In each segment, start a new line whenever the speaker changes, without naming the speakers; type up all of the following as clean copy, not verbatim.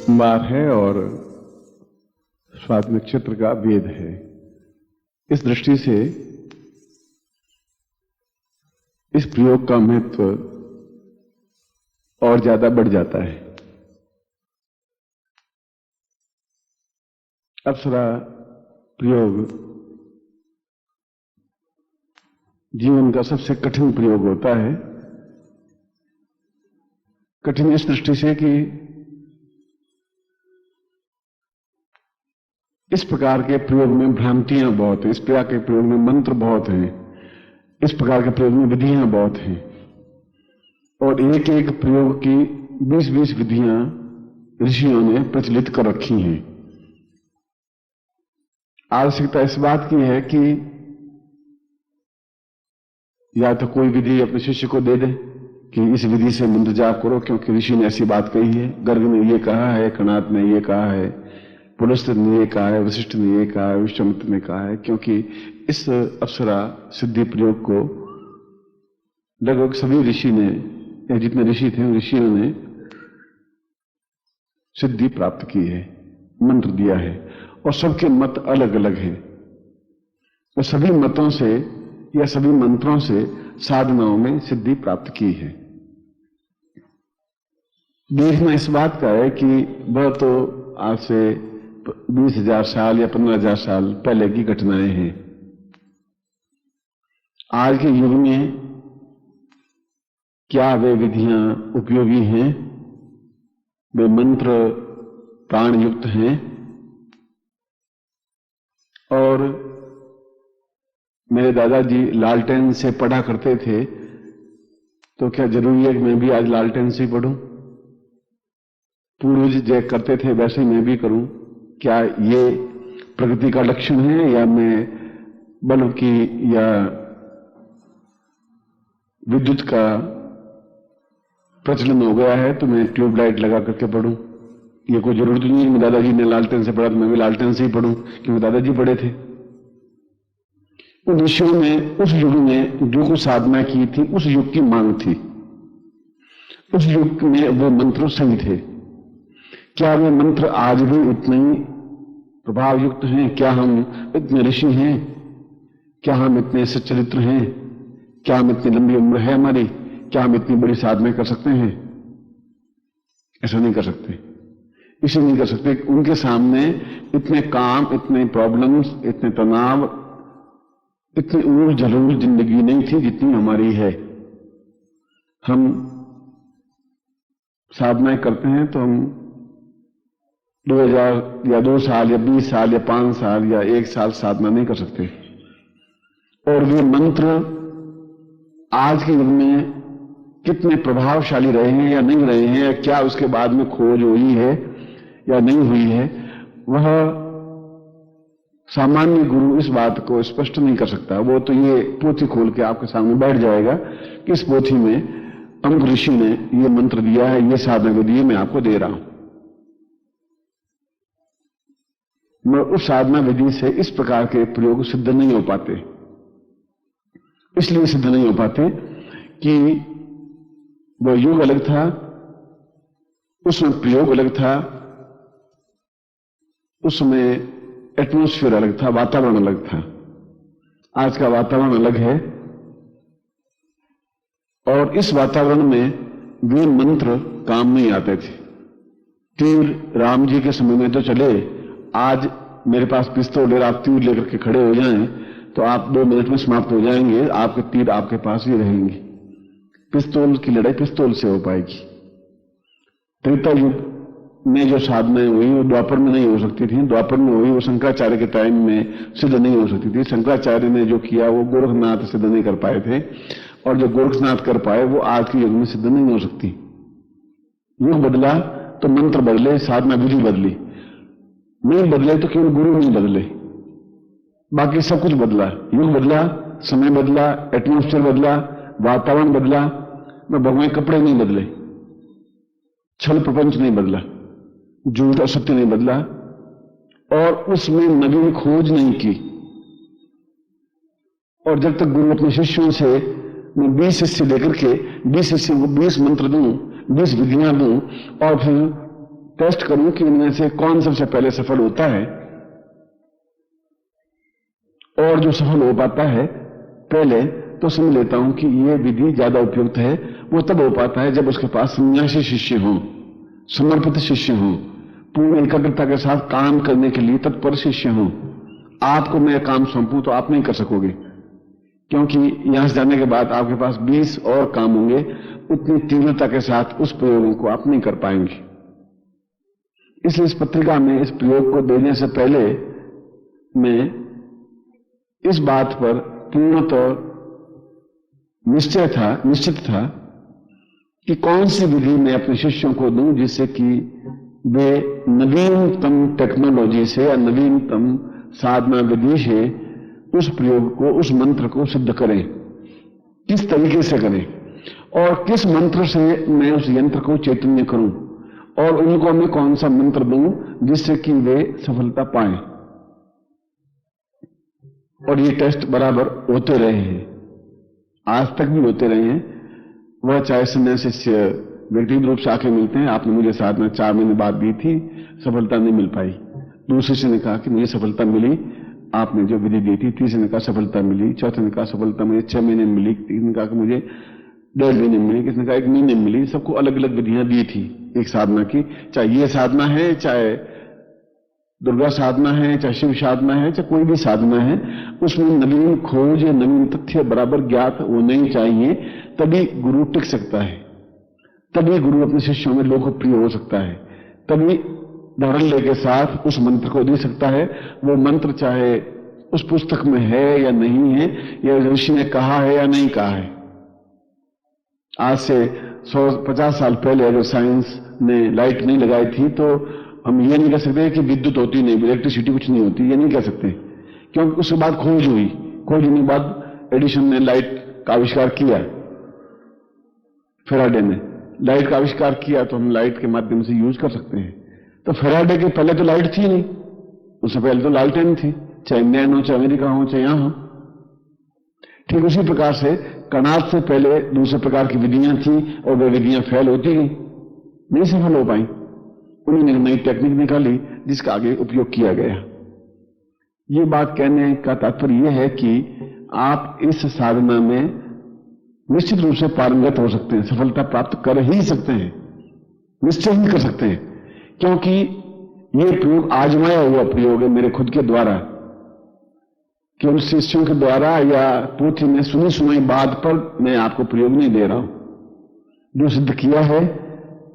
सोमवार है और स्वाति नक्षत्र का वेद है। इस दृष्टि से इस प्रयोग का महत्व और ज्यादा बढ़ जाता है। अप्सरा प्रयोग जीवन का सबसे कठिन प्रयोग होता है। कठिन इस दृष्टि से कि इस प्रकार के प्रयोग में भ्रांतियां बहुत हैं, इस प्रकार के प्रयोग में मंत्र बहुत हैं, इस प्रकार के प्रयोग में विधियां बहुत हैं और एक एक प्रयोग की 20-20 विधियां ऋषियों ने प्रचलित कर रखी हैं। आवश्यकता इस बात की है कि या तो कोई विधि अपने शिष्य को दे दे कि इस विधि से मंत्र जाप करो क्योंकि ऋषि ने ऐसी बात कही है, गर्ग ने ये कहा है, कणाद ने ये कहा है, पुलस्त्य ने ये कहा है, वशिष्ठ ने ये कहा है, विश्वामित्र ने कहा है। क्योंकि इस अप्सरा सिद्धि प्रयोग को लगभग सभी ऋषि ने, या जितने ऋषि थे उन ऋषियों ने सिद्धि प्राप्त की है, मंत्र दिया है और सबके मत अलग अलग हैं। और सभी मतों से या सभी मंत्रों से साधनाओं में सिद्धि प्राप्त की है। देखना इस बात का है कि वह तो आज से 20,000 साल या 15,000 साल पहले की घटनाएं हैं। आज के युग में क्या वे विधियां उपयोगी हैं, वे मंत्र प्राण युक्त हैं और मेरे दादाजी लालटेन से पढ़ा करते थे, तो क्या जरूरी है कि मैं भी आज लालटेन से पढ़ूं? पूर्वज जो करते थे वैसे ही मैं भी करूं? क्या ये प्रगति का लक्षण है या मैं बल्ब की या विद्युत का प्रचलन हो गया है तो मैं ट्यूबलाइट लगा करके पढ़ूं? ये कोई जरूरत नहीं है कि दादाजी ने लालटेन से पढ़ा तो मैं भी लालटेन से ही पढ़ूं क्योंकि दादाजी पढ़े थे। उन ऋषियों ने उस युग में जो कुछ साधना की थी उस युग की मांग थी, उस युग में वो मंत्र सही थे। क्या वे मंत्र आज भी उतने ही प्रभाव युक्त हैं? क्या हम इतने ऋषि हैं? क्या हम इतने सच्चरित्र हैं? क्या हम इतनी लंबी उम्र है हमारी? क्या हम इतनी बड़ी साधना कर सकते हैं? ऐसा नहीं कर सकते, इसलिए नहीं कर सकते उनके सामने इतने काम, इतने प्रॉब्लम्स, इतने तनाव, इतनी उलझ झलूल जिंदगी नहीं थी जितनी हमारी है। हम साधनाएं करते हैं तो हम 2000 या 2 साल या 20 साल या 5 साल या 1 साल साधना नहीं कर सकते। और वे मंत्र आज के युग में कितने प्रभावशाली रहे हैं या नहीं रहे हैं, या क्या उसके बाद में खोज हुई है या नहीं हुई है, वह सामान्य गुरु इस बात को स्पष्ट नहीं कर सकता। वो तो ये पोथी खोल के आपके सामने बैठ जाएगा कि इस पोथी में अमुक ऋषि ने ये मंत्र दिया है, ये साधना विधि मैं आपको दे रहा हूं। मैं उस साधना विधि से इस प्रकार के प्रयोग सिद्ध नहीं हो पाते। इसलिए सिद्ध नहीं हो पाते कि वह युग अलग था, उसमें प्रयोग अलग था, उसमें एटमॉस्फेयर अलग था, वातावरण अलग था। आज का वातावरण अलग है और इस वातावरण में वे मंत्र काम नहीं आते थे। तीर राम जी के समय में तो चले, आज मेरे पास पिस्तौल है, आप तीर लेकर के खड़े हो जाएं तो आप 2 मिनट में समाप्त हो जाएंगे, आपके तीर आपके पास ही रहेंगे। पिस्तौल की लड़ाई पिस्तौल से हो पाएगी। त्रेता युग में जो साधनाएं हुई वो द्वापर में नहीं हो सकती थी, द्वापर में हुई वो शंकराचार्य के टाइम में सिद्ध नहीं हो सकती थी। शंकराचार्य ने जो किया वो गोरखनाथ सिद्ध नहीं कर पाए थे और जो गोरखनाथ कर पाए वो आज के युग में सिद्ध नहीं हो सकती। युग बदला तो मंत्र बदले, साधना विधि बदली, नहीं बदले तो केवल गुरु नहीं बदले, बाकी सब कुछ बदला। युग बदला, समय बदला, एटमॉस्फेयर बदला, वातावरण बदला, मैं भगवान कपड़े नहीं बदले, छल प्रपंच नहीं बदला, झूठ असत्य नहीं बदला और उसमें नवीन खोज नहीं की। और जब तक गुरु अपने शिष्यों से मैं 20 शिष्य लेकर के 20 शिष्यों को 20 मंत्र दूं, 20 विधियां दूं और फिर टेस्ट करूं कि इनमें से कौन सबसे पहले सफल होता है, और जो सफल हो पाता है पहले, तो समझ लेता हूं कि यह विधि ज्यादा उपयुक्त है। वो तब हो पाता है जब उसके पास सन्यासी शिष्य हो, समर्पित शिष्य हो, पूर्ण एकाग्रता के साथ काम करने के लिए तत्पर शिष्य हो। आपको मैं काम सौंपूं तो आप नहीं कर सकोगे, क्योंकि यहां से जाने के बाद आपके पास 20 और काम होंगे, उतनी तीव्रता के साथ उस प्रयोगों को आप नहीं कर पाएंगे। इसलिए इस पत्रिका में इस प्रयोग को देने से पहले मैं इस बात पर पूर्णतः निश्चित था कि कौन सी विधि मैं अपने शिष्यों को दूं जिससे कि वे नवीनतम टेक्नोलॉजी से या नवीनतम साधना विधि से उस प्रयोग को, उस मंत्र को सिद्ध करें। किस तरीके से करें और किस मंत्र से मैं उस यंत्र को चैतन्य करूं, और उनको मैं कौन सा मंत्र दूं जिससे कि वे सफलता पाएं। और ये टेस्ट बराबर होते रहे हैं, आज तक भी होते रहे हैं। वह चाहे सन्यासी शिष्य व्यक्तिगत रूप से आके मिलते हैं, आपने मुझे साधना 4 महीने बाद दी थी, सफलता नहीं मिल पाई। दूसरे से ने कहा कि मुझे सफलता मिली, आपने जो विधि दी थी। तीसरे ने कहा सफलता मिली, चौथे ने कहा सफलता मुझे 6 महीने में मिली, तीसरे ने कहा कि मुझे 1.5 महीने में मिली, किसी ने कहा 1 महीने में मिली। सबको अलग अलग विधियां दी थी एक साधना की, चाहे ये साधना है, चाहे दुर्गा साधना है, चाहे शिव साधना है, चाहे कोई भी साधना है, उसमें नवीन खोज या नवीन तथ्य बराबर ज्ञात होने ही चाहिए, तभी गुरु टिक सकता है, तभी गुरु अपने शिष्यों में लोकप्रिय हो सकता है, तभी धड़ल्ले के साथ उस मंत्र को दे सकता है। वो मंत्र चाहे उस पुस्तक में है या नहीं है, या ऋषि ने कहा है या नहीं कहा है। आज से 150 साल पहले अगर साइंस ने लाइट नहीं लगाई थी तो हम ये नहीं कह सकते कि विद्युत होती नहीं, इलेक्ट्रिसिटी कुछ नहीं होती, ये नहीं कह सकते, क्योंकि उसके बाद खोज हुई। खोज होने के बाद एडिशन ने लाइट का आविष्कार किया, फेराडे ने लाइट का आविष्कार किया, तो हम लाइट के माध्यम से यूज कर सकते हैं। तो फेराडे के पहले तो लाइट थी नहीं, उससे पहले तो लालटेन थी, चाहे इंग्लैंड हो, चाहे अमेरिका हो, चाहे यहां हो। ठीक उसी प्रकार से कणाद से पहले दूसरे प्रकार की विधियां थी, और वे विधियां फेल होती गई, नहीं सफल हो पाई। उन्होंने नई टेक्निक निकाली जिसका आगे उपयोग किया गया। ये बात कहने का तात्पर्य यह है कि आप इस साधना में निश्चित रूप से पारंगत हो सकते हैं, सफलता प्राप्त कर ही सकते हैं, निश्चय ही कर सकते हैं, क्योंकि यह प्रयोग आजमाया हुआ प्रयोग है मेरे खुद के द्वारा, केवल शिष्यों के द्वारा या पोथी में सुनी सुनाई बात पर मैं आपको प्रयोग नहीं दे रहा हूं। जो सिद्ध किया है,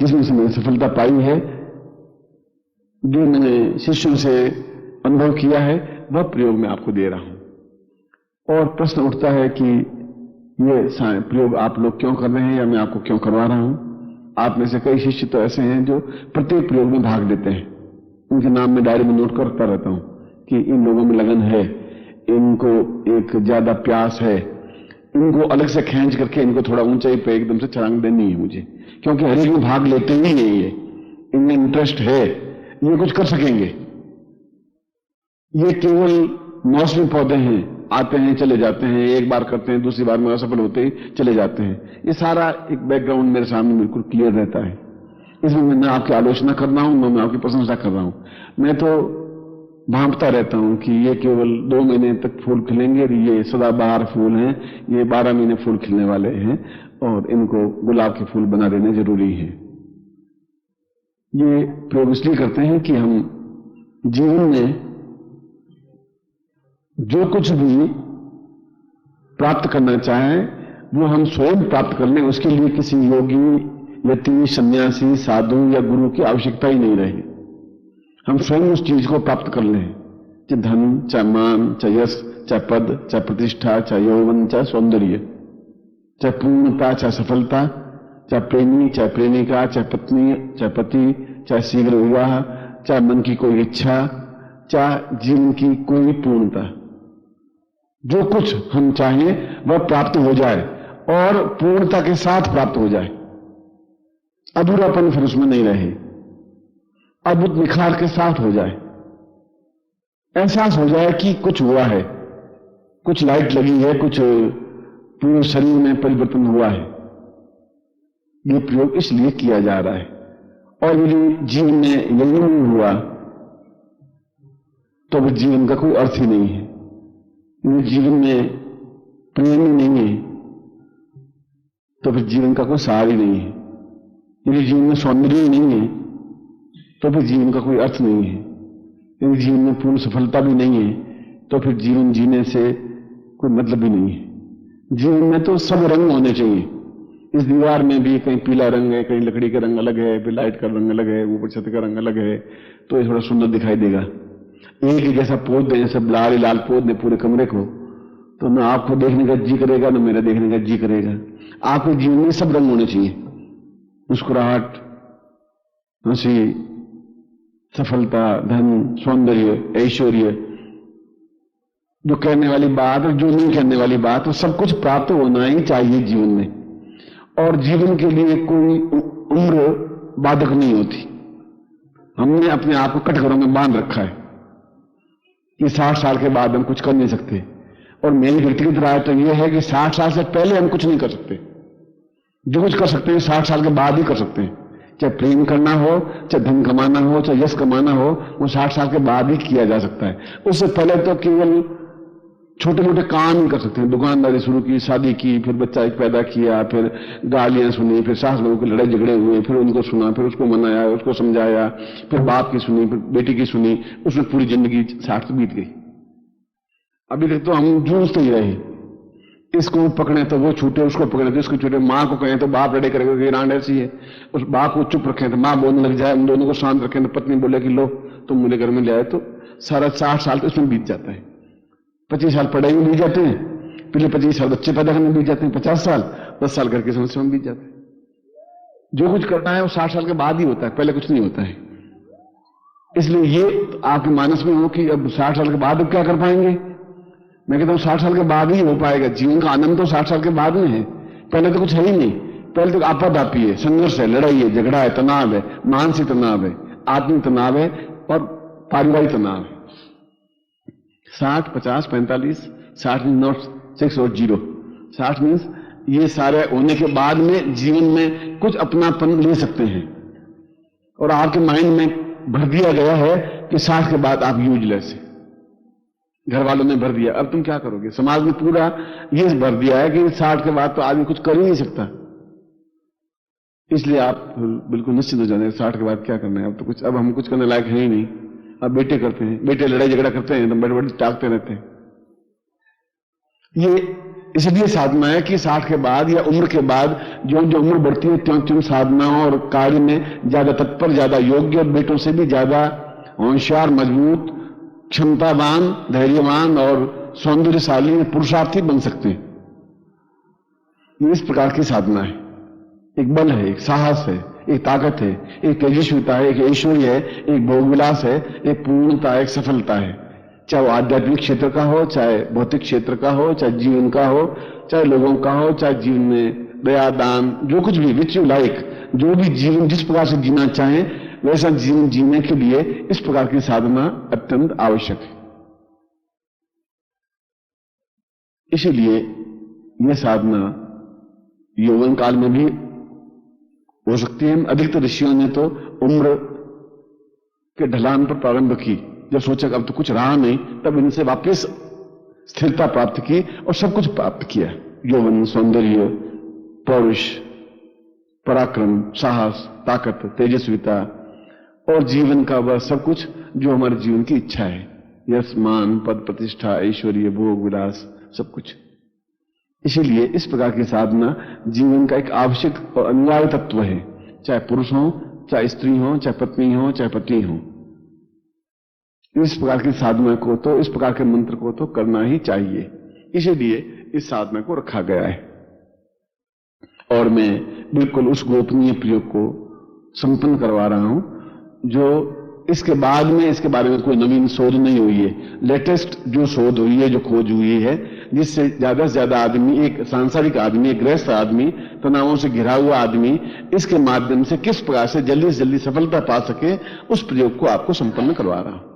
जिसमें से मैंने सफलता पाई है, जो मैंने शिष्यों से अनुभव किया है, वह प्रयोग मैं आपको दे रहा हूं। और प्रश्न उठता है कि ये प्रयोग आप लोग क्यों कर रहे हैं या मैं आपको क्यों करवा रहा हूं। आप में से कई शिष्य तो ऐसे हैं जो प्रत्येक प्रयोग में भाग लेते हैं, उनके नाम में डायरी में नोट करता रहता हूं कि इन लोगों में लगन है, इनको एक ज्यादा प्यास है, इनको अलग से खींच करके इनको थोड़ा ऊंचाई पे एकदम से छलांग देनी है मुझे, क्योंकि हर एक में भाग लेते ही नहीं है, इनमें इंटरेस्ट है, ये कुछ कर सकेंगे। ये केवल मौसमी पौधे हैं, आते हैं चले जाते हैं, एक बार करते हैं, दूसरी बार में असफल होते ही चले जाते हैं। ये सारा एक बैकग्राउंड मेरे सामने बिल्कुल क्लियर रहता है। इसमें मैं आपकी आलोचना कर रहा हूं, मैं आपकी प्रशंसा कर रहा हूं। मैं तो भांपता रहता हूं कि ये केवल 2 महीने तक फूल खिलेंगे, ये सदाबहार फूल हैं, ये 12 महीने फूल खिलने वाले हैं, और इनको गुलाब के फूल बना देने जरूरी है। ये प्रयोग इसलिए करते हैं कि हम जीवन में जो कुछ भी प्राप्त करना चाहें वो हम स्वयं प्राप्त कर लें, उसके लिए किसी योगी, यति, सन्यासी, साधु या गुरु की आवश्यकता ही नहीं रही। हम स्वयं उस चीज को प्राप्त कर लें, चाहे धन, चाहे मान, चाहे यश, चाहे पद, चाहे प्रतिष्ठा, चाहे यौवन, चाहे सौंदर्य, चाहे पूर्णता, चाहे सफलता, चाहे प्रेमी, चाहे प्रेमिका, चाहे पत्नी, चाहे पति, चाहे शीघ्र विवाह, चाहे मन की कोई इच्छा, चाहे जीवन की कोई पूर्णता। जो कुछ हम चाहें वह प्राप्त हो जाए, और पूर्णता के साथ प्राप्त हो जाए, अधूरापन फिर उसमें नहीं रहे, अद्भुत निखार के साथ हो जाए, एहसास हो जाए कि कुछ हुआ है, कुछ लाइट लगी है, कुछ पूरे शरीर में परिवर्तन हुआ है। यह प्रयोग इसलिए किया जा रहा है। और यदि जीवन में यही नहीं हुआ तो फिर जीवन का कोई अर्थ ही नहीं है। यदि जीवन में प्रेम ही नहीं है तो फिर जीवन का कोई सार ही नहीं है। यदि जीवन में सौंदर्य ही नहीं है तो फिर जीवन का कोई अर्थ नहीं है। यदि जीवन में पूर्ण सफलता भी नहीं है तो फिर जीवन जीने से कोई मतलब भी नहीं है। जीवन में तो सब रंग होने चाहिए। इस दीवार में भी कहीं पीला रंग है, कहीं लकड़ी का रंग अलग है, फिर लाइट का रंग अलग है, ऊपर छत का रंग अलग है, तो ये थोड़ा सुंदर दिखाई देगा। एक ही जैसा पोत दे, जैसे लाल लाल पोत दे पूरे कमरे को, तो ना आपको देखने का जी करेगा ना मेरा देखने का जी करेगा। आपके जीवन में सब रंग होने चाहिए, मुस्कुराहट, हंसी, सफलता, धन, सौंदर्य, ऐश्वर्य, जो कहने वाली बात और जो नहीं कहने वाली बात, वो सब कुछ प्राप्त होना ही चाहिए जीवन में। और जीवन के लिए कोई उम्र बाधक नहीं होती। हमने अपने आप को कटघरों में बांध रखा है कि 60 साल के बाद हम कुछ कर नहीं सकते। और मेरी व्यक्तिगत राय तो यह है कि 60 साल से पहले हम कुछ नहीं कर सकते। जो कुछ कर सकते हैं 60 साल के बाद ही कर सकते हैं। चाहे प्रेम करना हो, चाहे धन कमाना हो, चाहे यश कमाना हो, वो 60 साल के बाद ही किया जा सकता है। उससे पहले तो केवल छोटे मोटे काम ही कर सकते हैं। दुकानदारी शुरू की, शादी की, फिर बच्चा एक पैदा किया, फिर गालियां सुनी, फिर सास बहू के लड़ाई झगड़े हुए, फिर उनको सुना, फिर उसको मनाया, उसको समझाया, फिर बाप की सुनी, फिर बेटी की सुनी, उसमें पूरी जिंदगी 60 बीत गई। अभी तक तो हम जूझते ही रहे। इसको पकड़े तो वो छूटे, उसको पकड़े तो इसको छूटे, माँ को कहें तो बाप लड़े करेगा कि रांड ऐसी है, उस बाप को चुप रखें तो माँ बोलने लग जाए, उन दोनों को शांत रखें तो पत्नी बोले कि लो तुम मेरे घर में ले आए, तो सारा 60 साल तो इसमें बीत जाता है। 25 साल पढ़ाई में बीत जाते हैं, पिछले 25 साल बच्चे पैदा करने में बीत जाते हैं, 50 साल 10 साल घर की समस्या में बीत जाते हैं। जो कुछ करना है वो 60 साल के बाद ही होता है, पहले कुछ नहीं होता है। इसलिए ये आपके मानस में हो कि अब 60 साल के बाद अब क्या कर पाएंगे। मैं कहता हूं 60 साल के बाद ही हो पाएगा। जीवन का आनंद तो 60 साल के बाद में है, पहले तो कुछ है ही नहीं। पहले तो आपाधापी है, संघर्ष है, लड़ाई है, झगड़ा है, तनाव है, मानसिक तनाव है, आत्मिक तनाव है और पारिवारिक तनाव है। 60, 50, 45, 60 मीन्स नॉट 6 और 0। 60 मीन्स ये सारे होने के बाद में जीवन में कुछ अपनापन ले सकते हैं। और आपके माइंड में भर दिया गया है कि 60 के बाद आप यूजलेस है। घर वालों ने भर दिया, अब तुम क्या करोगे। समाज में पूरा ये भर दिया है कि 60 के बाद तो आदमी कुछ कर ही नहीं सकता। इसलिए आप बिल्कुल निश्चित हो जाए 60 के बाद क्या करना है। अब हम कुछ करने लायक है ही नहीं। अब बेटे करते हैं, बेटे लड़ाई झगड़ा करते हैं तो बड़े बड़े टाकते रहते हैं। ये इसलिए साधना है कि 60 के बाद या उम्र के बाद जो जो उम्र बढ़ती है त्यों त्यों साधनाओं और कार्य में ज्यादा तत्पर, ज्यादा योग्य और बेटों से भी ज्यादा होशियार, मजबूत, क्षमतावान, धैर्यवान और सौंदर्यशाली पुरुषार्थी बन सकते हैं। ये इस प्रकार की साधना है। एक बल है, एक साहस है, एक ताकत है, एक तेजस्विता है, एक ऐश्वर्य है, एक भोगविलास है, एक पूर्णता, एक सफलता है। चाहे वो आध्यात्मिक क्षेत्र का हो, चाहे भौतिक क्षेत्र का हो, चाहे जीवन का हो, चाहे लोगों का हो, चाहे जीवन में दया, दान, जो कुछ भी विच यू लाइक, जो भी जीवन जिस प्रकार से जीना चाहें वैसा जीवन जीने के लिए इस प्रकार की साधना अत्यंत आवश्यक है। इसीलिए यह साधना यौवन काल में भी हो सकती है। अधिकतर ऋषियों ने तो उम्र के ढलान पर प्रारंभ की, जब सोचा अब तो कुछ रहा नहीं, तब इनसे वापस स्थिरता प्राप्त की और सब कुछ प्राप्त किया। यौवन, सौंदर्य, पौरुष, पराक्रम, साहस, ताकत, तेजस्विता और जीवन का वह सब कुछ जो हमारे जीवन की इच्छा है, यश, मान, पद, प्रतिष्ठा, ऐश्वर्य, भोग, विलास, सब कुछ। इसीलिए इस प्रकार की साधना जीवन का एक आवश्यक और अनिवार्य तत्व है, चाहे पुरुष हो, चाहे स्त्री हो, चाहे पत्नी हो, चाहे पति हो। इस प्रकार की साधना को तो, इस प्रकार के मंत्र को तो करना ही चाहिए। इसीलिए इस साधना को रखा गया है। और मैं बिल्कुल उस गोपनीय प्रयोग को संपन्न करवा रहा हूं जो इसके बाद में इसके बारे में कोई नवीन शोध नहीं हुई है। लेटेस्ट जो शोध हुई है, जो खोज हुई है, जिससे ज्यादा से ज्यादा आदमी, एक सांसारिक आदमी, एक गृहस्थ आदमी, तनावों से घिरा हुआ आदमी इसके माध्यम से किस प्रकार से जल्दी सफलता पा सके, उस प्रयोग को आपको संपन्न करवा रहा हूं।